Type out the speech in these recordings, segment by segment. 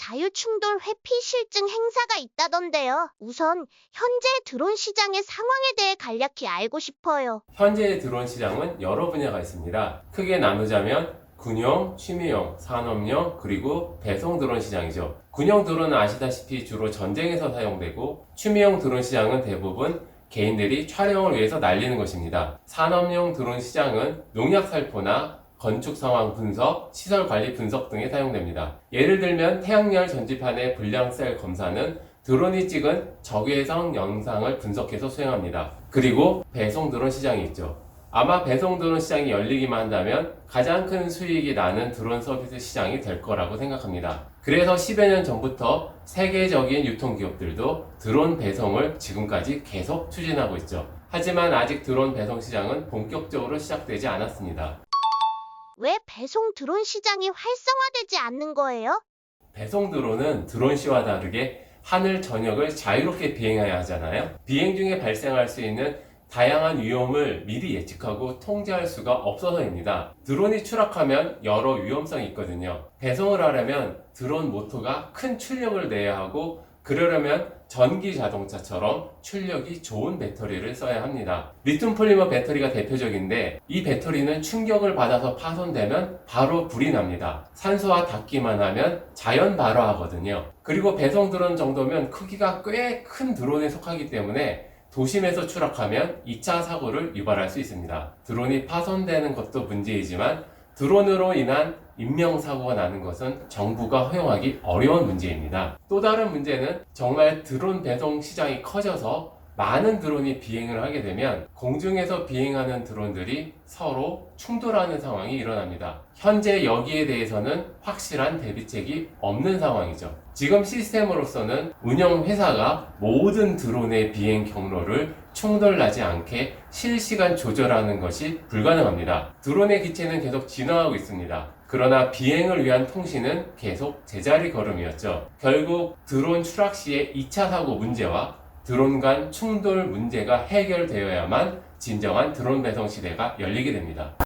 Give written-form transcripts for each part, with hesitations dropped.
자율충돌 회피 실증 행사가 있다던데요. 우선 현재 드론 시장의 상황에 대해 간략히 알고 싶어요. 현재의 드론 시장은 여러 분야가 있습니다. 크게 나누자면 군용, 취미용, 산업용, 그리고 배송 드론 시장이죠. 군용 드론은 아시다시피 주로 전쟁에서 사용되고, 취미용 드론 시장은 대부분 개인들이 촬영을 위해서 날리는 것입니다. 산업용 드론 시장은 농약 살포나 건축 상황 분석, 시설 관리 분석 등에 사용됩니다. 예를 들면 태양열 전지판의 불량셀 검사는 드론이 찍은 적외선 영상을 분석해서 수행합니다. 그리고 배송 드론 시장이 있죠. 아마 배송 드론 시장이 열리기만 한다면 가장 큰 수익이 나는 드론 서비스 시장이 될 거라고 생각합니다. 그래서 10여 년 전부터 세계적인 유통기업들도 드론 배송을 지금까지 계속 추진하고 있죠. 하지만 아직 드론 배송 시장은 본격적으로 시작되지 않았습니다. 왜 배송 드론 시장이 활성화되지 않는 거예요? 배송 드론은 드론시와 다르게 하늘 전역을 자유롭게 비행해야 하잖아요. 비행 중에 발생할 수 있는 다양한 위험을 미리 예측하고 통제할 수가 없어서입니다. 드론이 추락하면 여러 위험성이 있거든요. 배송을 하려면 드론 모터가 큰 출력을 내야 하고, 그러려면 전기 자동차처럼 출력이 좋은 배터리를 써야 합니다. 리튬 폴리머 배터리가 대표적인데, 이 배터리는 충격을 받아서 파손되면 바로 불이 납니다. 산소와 닿기만 하면 자연 발화하거든요. 그리고 배송 드론 정도면 크기가 꽤 큰 드론에 속하기 때문에 도심에서 추락하면 2차 사고를 유발할 수 있습니다. 드론이 파손되는 것도 문제이지만 드론으로 인한 인명사고가 나는 것은 정부가 허용하기 어려운 문제입니다. 또 다른 문제는 정말 드론 배송 시장이 커져서 많은 드론이 비행을 하게 되면 공중에서 비행하는 드론들이 서로 충돌하는 상황이 일어납니다. 현재 여기에 대해서는 확실한 대비책이 없는 상황이죠. 지금 시스템으로서는 운영회사가 모든 드론의 비행 경로를 충돌나지 않게 실시간 조절하는 것이 불가능합니다. 드론의 기체는 계속 진화하고 있습니다. 그러나 비행을 위한 통신은 계속 제자리 걸음이었죠. 결국 드론 추락 시의 2차 사고 문제와 드론 간 충돌 문제가 해결되어야만 진정한 드론 배송 시대가 열리게 됩니다.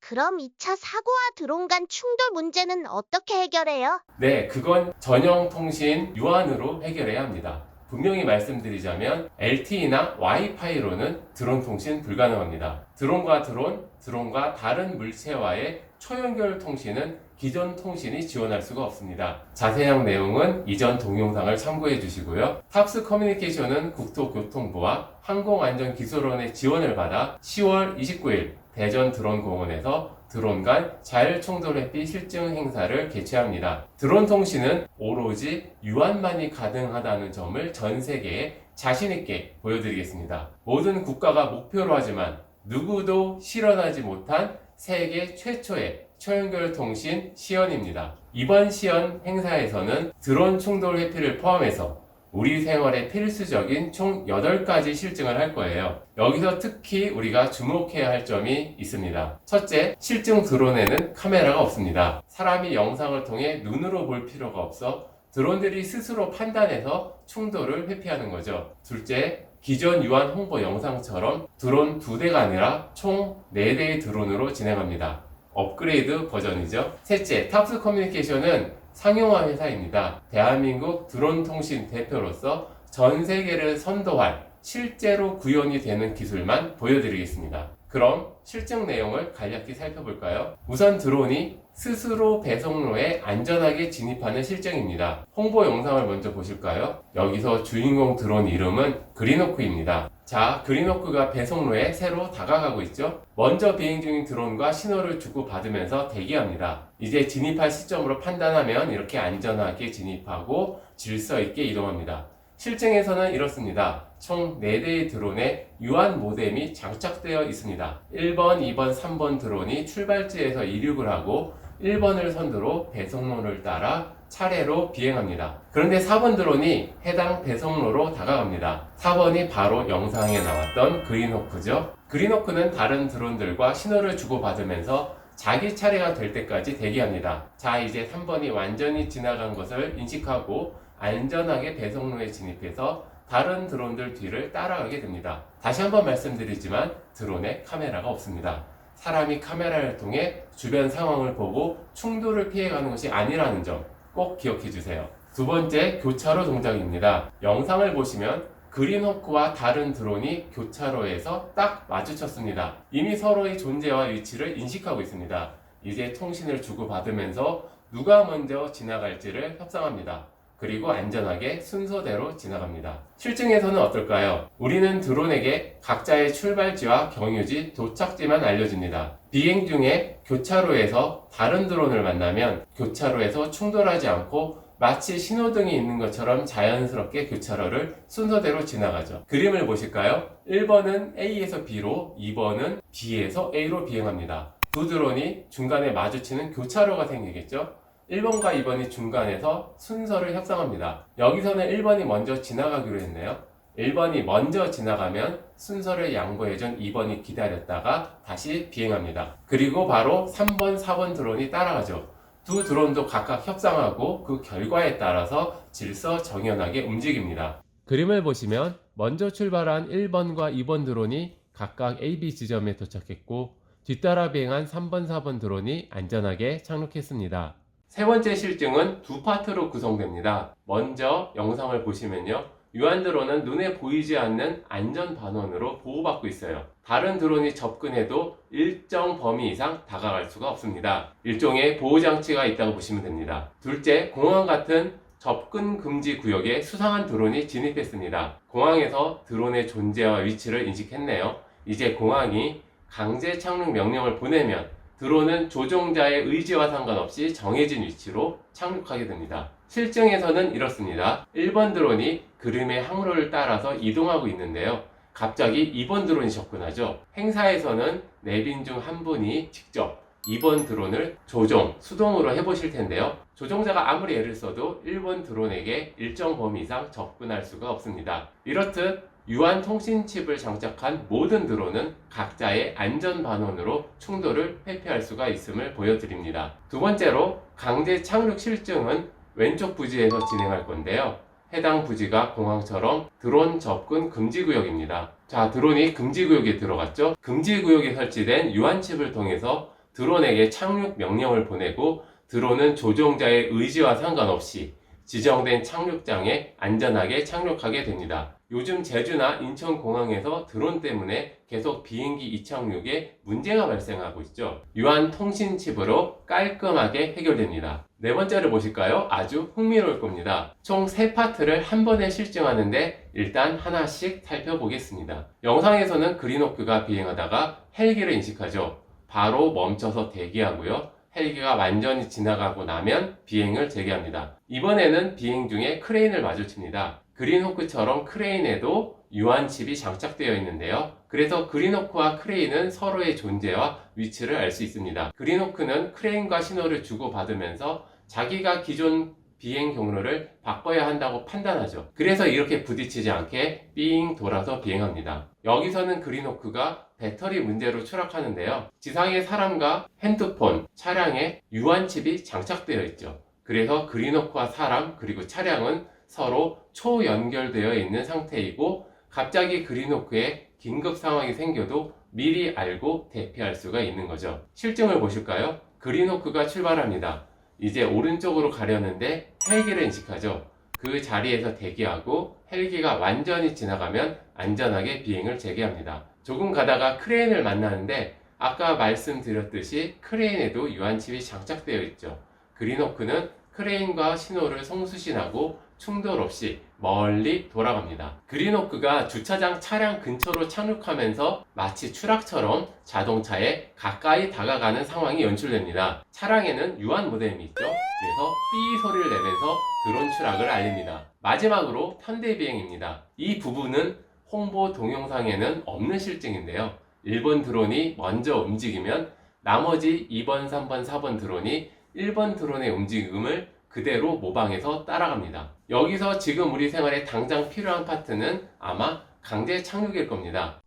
그럼 2차 사고와 드론 간 충돌 문제는 어떻게 해결해요? 네, 그건 전용 통신 유한으로 해결해야 합니다. 분명히 말씀드리자면 LTE나 와이파이로는 드론 통신 불가능합니다. 드론과 드론, 드론과 다른 물체와의 초연결 통신은 기존 통신이 지원할 수가 없습니다. 자세한 내용은 이전 동영상을 참고해 주시고요. 탑스 커뮤니케이션은 국토교통부와 항공안전기술원의 지원을 받아 10월 29일 대전 드론공원에서 드론 간 자율충돌 회피 실증 행사를 개최합니다. 드론 통신은 오로지 유한만이 가능하다는 점을 전 세계에 자신있게 보여드리겠습니다. 모든 국가가 목표로 하지만 누구도 실현하지 못한 세계 최초의 초연결 통신 시연입니다. 이번 시연 행사에서는 드론 충돌 회피를 포함해서 우리 생활에 필수적인 총 8가지 실증을 할 거예요. 여기서 특히 우리가 주목해야 할 점이 있습니다. 첫째, 실증 드론에는 카메라가 없습니다. 사람이 영상을 통해 눈으로 볼 필요가 없어 드론들이 스스로 판단해서 충돌을 회피하는 거죠. 둘째, 기존 유한 홍보 영상처럼 드론 2대가 아니라 총 4대의 드론으로 진행합니다. 업그레이드 버전이죠. 셋째, 탑스 커뮤니케이션은 상용화 회사입니다. 대한민국 드론 통신 대표로서 전 세계를 선도할 실제로 구현이 되는 기술만 보여드리겠습니다. 그럼 실증 내용을 간략히 살펴볼까요? 우선 드론이 스스로 배송로에 안전하게 진입하는 실증입니다. 홍보 영상을 먼저 보실까요? 여기서 주인공 드론 이름은 그린호크입니다. 자, 그린호크가 배송로에 새로 다가가고 있죠? 먼저 비행 중인 드론과 신호를 주고받으면서 대기합니다. 이제 진입할 시점으로 판단하면 이렇게 안전하게 진입하고 질서 있게 이동합니다. 실증에서는 이렇습니다. 총 4대의 드론에 유한 모뎀이 장착되어 있습니다. 1번, 2번, 3번 드론이 출발지에서 이륙을 하고 1번을 선두로 배송로를 따라 차례로 비행합니다. 그런데 4번 드론이 해당 배송로로 다가갑니다. 4번이 바로 영상에 나왔던 그린호크죠. 그린호크는 다른 드론들과 신호를 주고받으면서 자기 차례가 될 때까지 대기합니다. 자, 이제 3번이 완전히 지나간 것을 인식하고 안전하게 배송로에 진입해서 다른 드론들 뒤를 따라가게 됩니다. 다시 한번 말씀드리지만 드론에 카메라가 없습니다. 사람이 카메라를 통해 주변 상황을 보고 충돌을 피해가는 것이 아니라는 점, 꼭 기억해 주세요. 두 번째, 교차로 동작입니다. 영상을 보시면 그린호크와 다른 드론이 교차로에서 딱 마주쳤습니다. 이미 서로의 존재와 위치를 인식하고 있습니다. 이제 통신을 주고받으면서 누가 먼저 지나갈지를 협상합니다. 그리고 안전하게 순서대로 지나갑니다. 실증에서는 어떨까요? 우리는 드론에게 각자의 출발지와 경유지, 도착지만 알려줍니다. 비행 중에 교차로에서 다른 드론을 만나면 교차로에서 충돌하지 않고 마치 신호등이 있는 것처럼 자연스럽게 교차로를 순서대로 지나가죠. 그림을 보실까요? 1번은 A에서 B로, 2번은 B에서 A로 비행합니다. 두 드론이 중간에 마주치는 교차로가 생기겠죠? 1번과 2번이 중간에서 순서를 협상합니다. 여기서는 1번이 먼저 지나가기로 했네요. 1번이 먼저 지나가면 순서를 양보해준 2번이 기다렸다가 다시 비행합니다. 그리고 바로 3번, 4번 드론이 따라가죠. 두 드론도 각각 협상하고 그 결과에 따라서 질서정연하게 움직입니다. 그림을 보시면 먼저 출발한 1번과 2번 드론이 각각 A, B 지점에 도착했고 뒤따라 비행한 3번, 4번 드론이 안전하게 착륙했습니다. 세 번째 실증은 두 파트로 구성됩니다. 먼저 영상을 보시면요. 유한 드론은 눈에 보이지 않는 안전 반원으로 보호받고 있어요. 다른 드론이 접근해도 일정 범위 이상 다가갈 수가 없습니다. 일종의 보호장치가 있다고 보시면 됩니다. 둘째, 공항 같은 접근 금지 구역에 수상한 드론이 진입했습니다. 공항에서 드론의 존재와 위치를 인식했네요. 이제 공항이 강제 착륙 명령을 보내면 드론은 조종자의 의지와 상관없이 정해진 위치로 착륙하게 됩니다. 실증에서는 이렇습니다. 1번 드론이 그림의 항로를 따라서 이동하고 있는데요. 갑자기 2번 드론이 접근하죠. 행사에서는 4빈 중 한 분이 직접 2번 드론을 조종, 수동으로 해보실 텐데요. 조종자가 아무리 애를 써도 1번 드론에게 일정 범위 이상 접근할 수가 없습니다. 이렇듯 유한 통신 칩을 장착한 모든 드론은 각자의 안전 반원으로 충돌을 회피할 수가 있음을 보여드립니다. 두 번째로 강제 착륙 실증은 왼쪽 부지에서 진행할 건데요. 해당 부지가 공항처럼 드론 접근 금지구역입니다. 자, 드론이 금지구역에 들어갔죠? 금지구역에 설치된 유한칩을 통해서 드론에게 착륙 명령을 보내고 드론은 조종자의 의지와 상관없이 지정된 착륙장에 안전하게 착륙하게 됩니다. 요즘 제주나 인천공항에서 드론 때문에 계속 비행기 이착륙에 문제가 발생하고 있죠. 유한 통신칩으로 깔끔하게 해결됩니다. 네 번째를 보실까요? 아주 흥미로울 겁니다. 총 3파트를 한 번에 실증하는데 일단 하나씩 살펴보겠습니다. 영상에서는 그린호크가 비행하다가 헬기를 인식하죠. 바로 멈춰서 대기하고요. 헬기가 완전히 지나가고 나면 비행을 재개합니다. 이번에는 비행 중에 크레인을 마주칩니다. 그린호크처럼 크레인에도 유한칩이 장착되어 있는데요. 그래서 그린호크와 크레인은 서로의 존재와 위치를 알 수 있습니다. 그린호크는 크레인과 신호를 주고받으면서 자기가 기존 비행 경로를 바꿔야 한다고 판단하죠. 그래서 이렇게 부딪히지 않게 삥 돌아서 비행합니다. 여기서는 그린호크가 배터리 문제로 추락하는데요. 지상에 사람과 핸드폰, 차량에 유한칩이 장착되어 있죠. 그래서 그린호크와 사람 그리고 차량은 서로 초연결되어 있는 상태이고 갑자기 그린호크에 긴급 상황이 생겨도 미리 알고 대피할 수가 있는 거죠. 실증을 보실까요? 그린호크가 출발합니다. 이제 오른쪽으로 가려는데 헬기를 인식하죠. 그 자리에서 대기하고 헬기가 완전히 지나가면 안전하게 비행을 재개합니다. 조금 가다가 크레인을 만나는데 아까 말씀드렸듯이 크레인에도 유한칩이 장착되어 있죠. 그린호크는 크레인과 신호를 송수신하고 충돌 없이 멀리 돌아갑니다. 그린호크가 주차장 차량 근처로 착륙하면서 마치 추락처럼 자동차에 가까이 다가가는 상황이 연출됩니다. 차량에는 유한 모뎀이 있죠. 그래서 삐 소리를 내면서 드론 추락을 알립니다. 마지막으로 편대 비행입니다. 이 부분은 홍보 동영상에는 없는 실증인데요. 1번 드론이 먼저 움직이면 나머지 2번, 3번, 4번 드론이 1번 드론의 움직임을 그대로 모방해서 따라갑니다. 여기서 지금 우리 생활에 당장 필요한 파트는 아마 강제 착륙일 겁니다.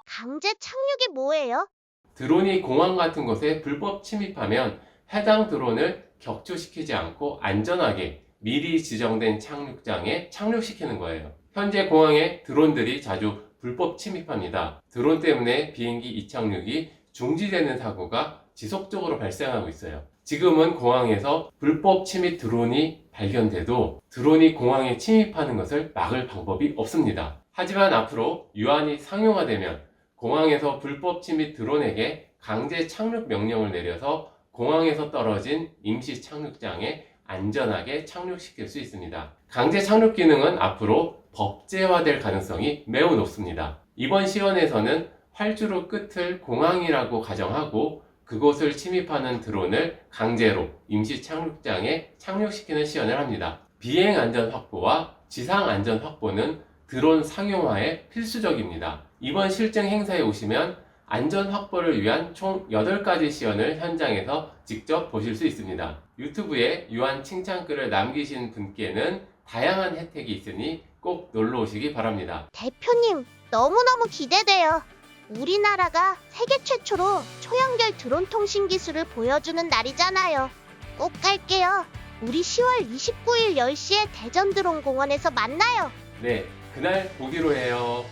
강제 착륙이 뭐예요? 드론이 공항 같은 곳에 불법 침입하면 해당 드론을 격추시키지 않고 안전하게 미리 지정된 착륙장에 착륙시키는 거예요. 현재 공항에 드론들이 자주 불법 침입합니다. 드론 때문에 비행기 이착륙이 중지되는 사고가 지속적으로 발생하고 있어요. 지금은 공항에서 불법 침입 드론이 발견돼도 드론이 공항에 침입하는 것을 막을 방법이 없습니다. 하지만 앞으로 유한이 상용화되면 공항에서 불법 침입 드론에게 강제 착륙 명령을 내려서 공항에서 떨어진 임시 착륙장에 안전하게 착륙시킬 수 있습니다. 강제 착륙 기능은 앞으로 법제화될 가능성이 매우 높습니다. 이번 시연에서는 활주로 끝을 공항이라고 가정하고 그곳을 침입하는 드론을 강제로 임시 착륙장에 착륙시키는 시연을 합니다. 비행 안전 확보와 지상 안전 확보는 드론 상용화에 필수적입니다. 이번 실증 행사에 오시면 안전 확보를 위한 총 8가지 시연을 현장에서 직접 보실 수 있습니다. 유튜브에 유한 칭찬글을 남기신 분께는 다양한 혜택이 있으니 꼭 놀러 오시기 바랍니다. 대표님, 너무너무 기대돼요. 우리나라가 세계 최초로 초연결 드론 통신 기술을 보여주는 날이잖아요. 꼭 갈게요. 우리 10월 29일 10시에 대전 드론 공원에서 만나요. 네, 그날 보기로 해요.